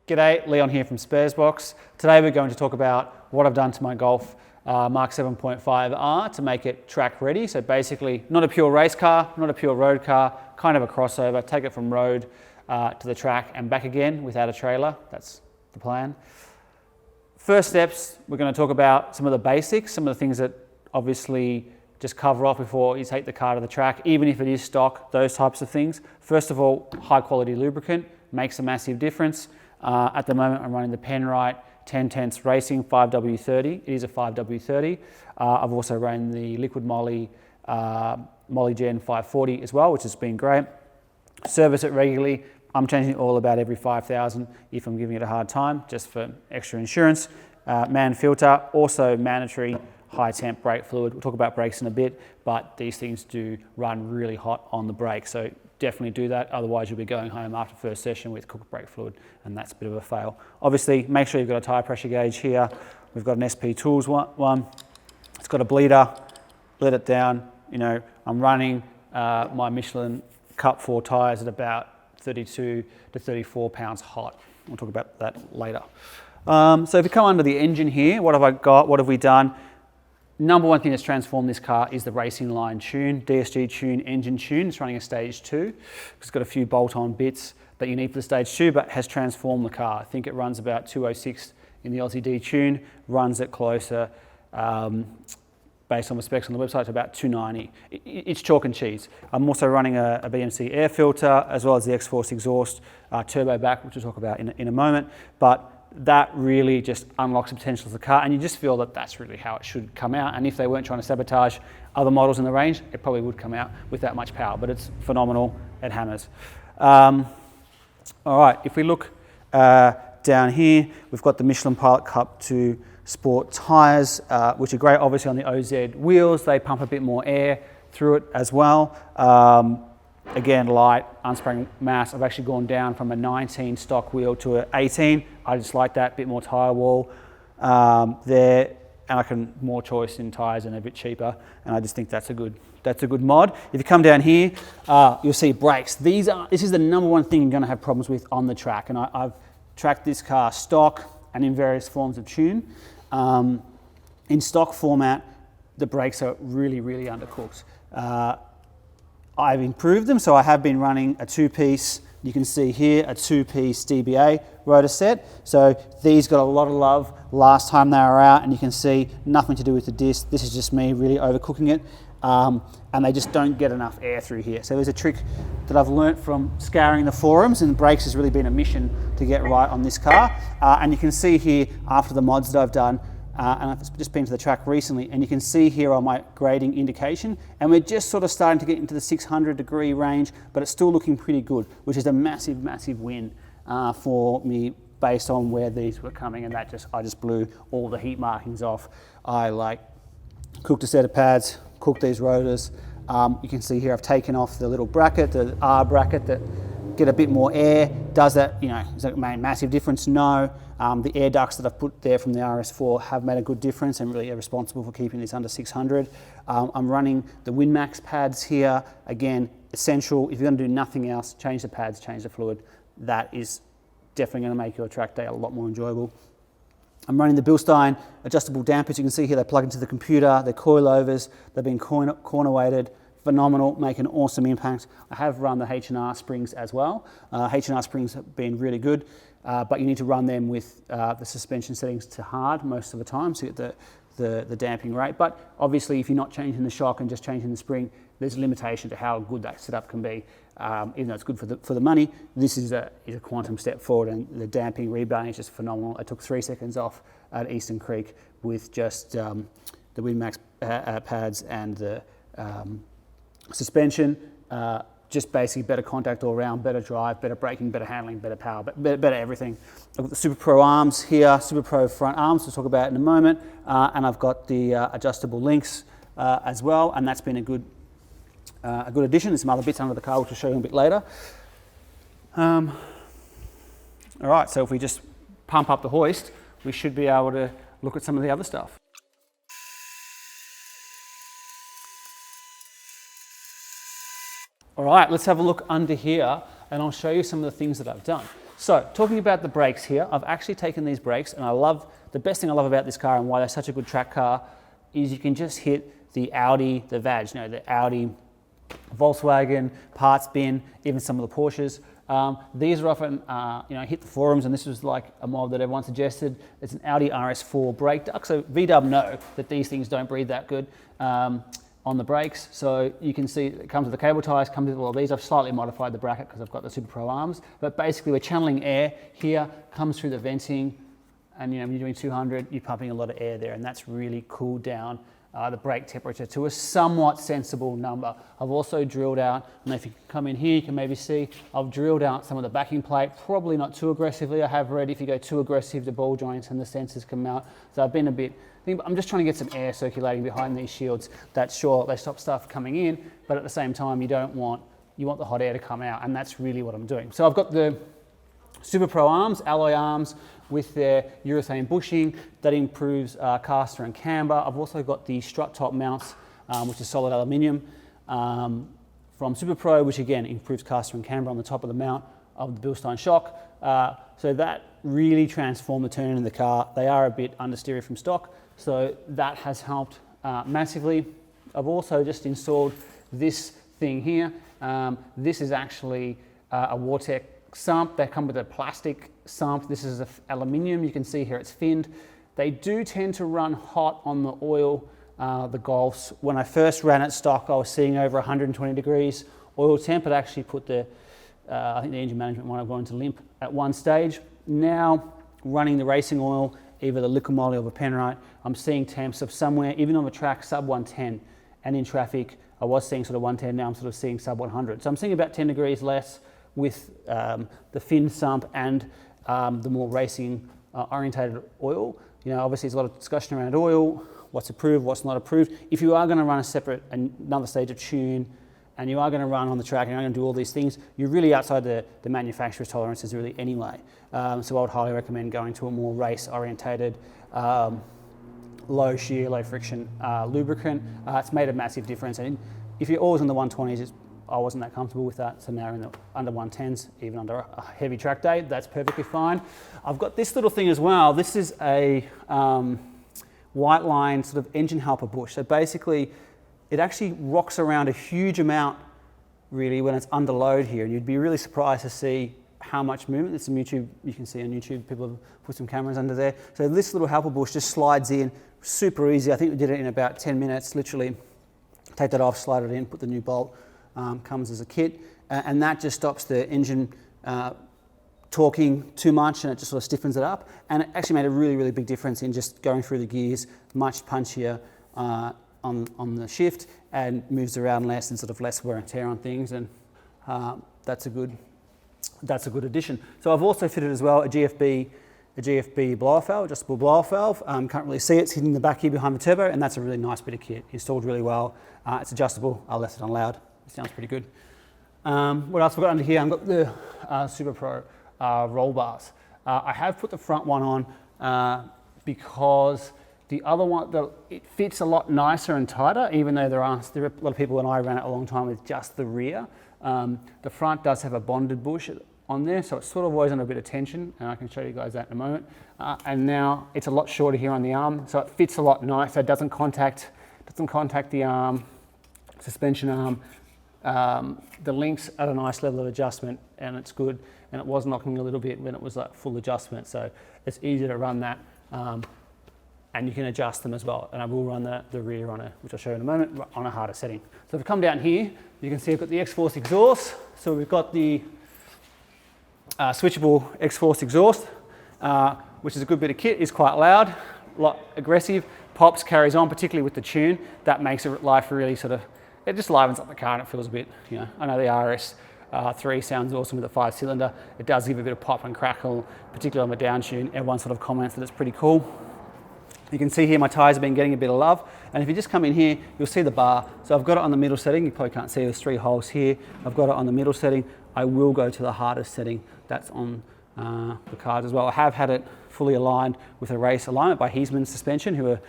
G'day, Leon here from Sparesbox. Today we're going to talk about what I've done to my Golf Mk7 R to make it track ready. So basically not a pure race car, not a pure road car, kind of a crossover, take it from road to the track and back again without a trailer. That's the plan. First steps, we're going to talk about some of the basics, some of the things that obviously just cover off before you take the car to the track, even if it is stock, those types of things. First of all, high quality lubricant makes a massive difference. At the moment, I'm running the Penrite 10/10 Racing 5W30. It is a 5W30. I've also run the Liquid Moly Gen 540 as well, which has been great. Service it regularly. I'm changing it all about every 5,000 if I'm giving it a hard time, just for extra insurance. Man filter, also mandatory high temp brake fluid. We'll talk about brakes in a bit, but these things do run really hot on the brake. So definitely do that, otherwise you'll be going home after first session with cooked brake fluid, and that's a bit of a fail. Obviously, make sure you've got a tyre pressure gauge here. We've got an SP Tools one. It's got a bleeder, let it down. You know, I'm running my Michelin Cup 4 tyres at about 32 to 34 pounds hot. We'll talk about that later. So if you come under the engine here, what have I got? What have we done? Number one thing that's transformed this car is the racing line tune, DSG tune, engine tune. It's running a stage 2. It's got a few bolt-on bits that you need for the stage 2, but has transformed the car. I think it runs about 206 in the Aussie D tune, runs it closer, based on the specs on the website, to about 290. It's chalk and cheese. I'm also running a BMC air filter, as well as the X-Force exhaust, turbo back, which we'll talk about in a moment. But that really just unlocks the potential of the car, and you just feel that that's really how it should come out. And if they weren't trying to sabotage other models in the range, it probably would come out with that much power, but it's phenomenal. It hammers. All right, if we look down here, we've got the Michelin Pilot Cup 2 Sport tyres, which are great obviously on the OZ wheels. They pump a bit more air through it as well. Again, light, unsprung mass. I've actually gone down from a 19 stock wheel to an 18. I just like that, bit more tyre wall there, and I can more choice in tyres and a bit cheaper. And I just think that's a good mod. If you come down here, you'll see brakes. This is the number one thing you're going to have problems with on the track. And I've tracked this car stock and in various forms of tune. In stock format, the brakes are really, really undercooked. I've improved them, so I have been running a 2-piece, you can see here, a 2-piece DBA rotor set. So these got a lot of love last time they were out, and you can see nothing to do with the disc. This is just me really overcooking it, and they just don't get enough air through here. So there's a trick that I've learnt from scouring the forums, and brakes has really been a mission to get right on this car. And you can see here, after the mods that I've done, and I've just been to the track recently, and you can see here on my grading indication, and we're just sort of starting to get into the 600-degree range, but it's still looking pretty good, which is a massive, massive win for me based on where these were coming, and I just blew all the heat markings off. I cooked a set of pads, cooked these rotors. You can see here I've taken off the little bracket, the R bracket, that get a bit more air. Does that, has that made a massive difference? No. The air ducts that I've put there from the RS4 have made a good difference and really are responsible for keeping this under 600. I'm running the WinMax pads here. Again, essential. If you're going to do nothing else, change the pads, change the fluid. That is definitely going to make your track day a lot more enjoyable. I'm running the Bilstein adjustable dampers. You can see here they plug into the computer. They're coilovers. They've been corner weighted. Phenomenal, make an awesome impact. I have run the H&R springs as well. H&R springs have been really good, but you need to run them with the suspension settings to hard most of the time to get the damping rate. But obviously, if you're not changing the shock and just changing the spring, there's a limitation to how good that setup can be. Even though it's good for the money, this is a quantum step forward, and the damping rebounding is just phenomenal. I took 3 seconds off at Eastern Creek with just the WinMax pads and the suspension, just basically better contact all around, better drive, better braking, better handling, better power, better everything. I've got the Super Pro arms here, Super Pro front arms, we'll talk about in a moment, and I've got the adjustable links as well, and that's been a good addition. There's some other bits under the car, which I'll show you a bit later. All right, so if we just pump up the hoist, we should be able to look at some of the other stuff. All right, let's have a look under here, and I'll show you some of the things that I've done. So talking about the brakes here, I've actually taken these brakes, and the best thing I love about this car and why they're such a good track car is you can just hit the Audi, the VAG, the Audi, Volkswagen, parts bin, even some of the Porsches. These are often, hit the forums, and this was like a mod that everyone suggested. It's an Audi RS4 brake duct, so VW know that these things don't breathe that good on the brakes. So you can see it comes with the cable ties, comes with all of these. I've slightly modified the bracket because I've got the Super Pro arms, but basically we're channeling air here, comes through the venting, and when you're doing 200, you're pumping a lot of air there, and that's really cooled down the brake temperature to a somewhat sensible number. I've also drilled out, I don't know if you can come in here, you can maybe see, I've drilled out some of the backing plate, probably not too aggressively. I have read if you go too aggressive, the ball joints and the sensors come out. So I've been I'm just trying to get some air circulating behind these shields. That's sure, they stop stuff coming in, but at the same time, you want the hot air to come out, and that's really what I'm doing. So I've got the Super Pro arms, alloy arms, with their urethane bushing that improves caster and camber. I've also got the strut top mounts, which is solid aluminium from Super Pro, which again improves caster and camber on the top of the mount of the Bilstein shock. So that really transformed the turn in the car. They are a bit understeery from stock, so that has helped massively. I've also just installed this thing here. This is actually a Wartec sump. They come with a plastic sump. This is aluminium. You can see here it's finned. They do tend to run hot on the oil, the Golfs. When I first ran it stock, I was seeing over 120 degrees oil temp. It actually put I think the engine management might have gone to limp at one stage. Now, running the racing oil, either the liquid moly or the Penrite, I'm seeing temps of somewhere, even on the track, sub 110. And in traffic, I was seeing sort of 110, now I'm sort of seeing sub 100. So I'm seeing about 10 degrees less with the fin sump and the more racing orientated oil. Obviously there's a lot of discussion around oil, what's approved, what's not approved. If you are going to run another stage of tune, and you are going to run on the track and you're going to do all these things, you're really outside the manufacturer's tolerances really anyway. So I would highly recommend going to a more race orientated, low shear, low friction lubricant. It's made a massive difference. And if you're always in the 120s, I wasn't that comfortable with that, so now in the under 110s, even under a heavy track day, that's perfectly fine. I've got this little thing as well. This is a white line sort of engine helper bush. So basically, it actually rocks around a huge amount, really, when it's under load here. And you'd be really surprised to see how much movement. There's some YouTube, you can see on YouTube, people have put some cameras under there. So this little helper bush just slides in, super easy. I think we did it in about 10 minutes, literally. Take that off, slide it in, put the new bolt. Comes as a kit, and that just stops the engine torquing too much, and it just sort of stiffens it up. And it actually made a really, really big difference in just going through the gears, much punchier on the shift, and moves around less and sort of less wear and tear on things. And that's a good addition. So I've also fitted as well a GFB blower valve, adjustable blower valve. Can't really see it, it's hidden in the back here behind the turbo, and that's a really nice bit of kit. Installed really well. It's adjustable. I'll let it on loud. It sounds pretty good. What else have I got under here? I've got the Super Pro roll bars. I have put the front one on because the other one, it fits a lot nicer and tighter, even though there are a lot of people, and I ran it a long time with just the rear. The front does have a bonded bush on there, so it's sort of always under a bit of tension, and I can show you guys that in a moment. And now it's a lot shorter here on the arm, so it fits a lot nicer. It doesn't contact the arm, suspension arm. The link's at a nice level of adjustment, and it's good, and it was knocking a little bit when it was like full adjustment, so it's easy to run that, and you can adjust them as well. And I will run the rear on which I'll show you in a moment, on a harder setting. So if we come down here, you can see I've got the X-Force exhaust. So we've got the switchable X-Force exhaust, which is a good bit of kit. Is quite loud, a lot aggressive, pops, carries on, particularly with the tune. That makes life really sort of, it just livens up the car, and it feels a bit, I know the RS3 sounds awesome with a 5-cylinder. It does give a bit of pop and crackle, particularly on the down tune. Everyone sort of comments that it's pretty cool. You can see here my tyres have been getting a bit of love, and if you just come in here, you'll see the bar. So I've got it on the middle setting. You probably can't see there's 3 holes here. I've got it on the middle setting. I will go to the hardest setting. That's on the cars as well. I have had it fully aligned with a race alignment by Heisman Suspension, who are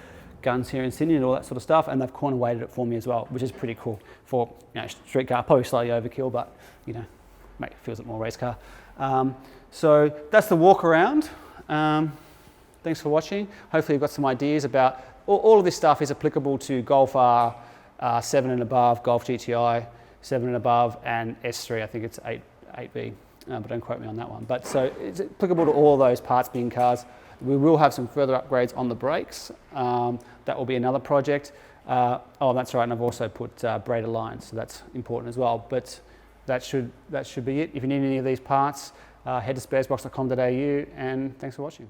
guns here in Sydney and all that sort of stuff, and they've corner weighted it for me as well, which is pretty cool for street car. Probably slightly overkill, but feels like more race car. So that's the walk around. Thanks for watching. Hopefully you've got some ideas about, all of this stuff is applicable to Golf R, 7 and above, Golf GTI, 7 and above, and S3, I think it's 8B, but don't quote me on that one. But so it's applicable to all those parts being cars. We will have some further upgrades on the brakes. That will be another project. Oh, that's right, and I've also put braided lines, so that's important as well. But that should be it. If you need any of these parts, head to sparesbox.com.au, and thanks for watching.